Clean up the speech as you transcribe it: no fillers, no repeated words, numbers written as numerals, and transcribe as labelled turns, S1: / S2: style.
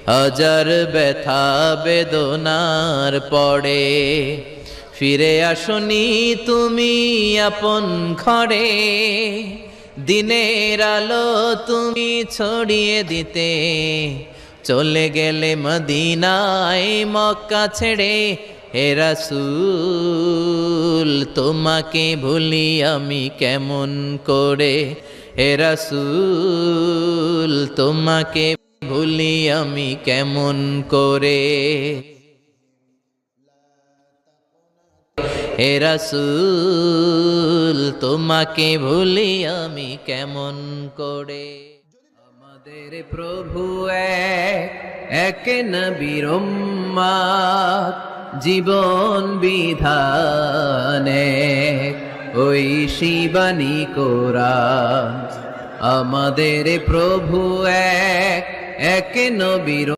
S1: হাজার ব্যথা বেদনার পরে ফিরে আসনি তুমি আপন ঘরে। দিনের আলো তুমি ছড়িয়ে দিতে চলে গেলে মদিনায় মক্কা ছেড়ে। হে রাসূল তোমাকে ভুলি আমি কেমন করে। হে রাসূল তোমাকে ভুলি আমি কেমন করে। হে রাসূল তোমাকে ভুলি আমি কেমন করে। আমাদের প্রভু এক নবীর উম্মত, জীবন বিধানে ওই শিবানী কোরআন। আমাদের প্রভু এক নবীর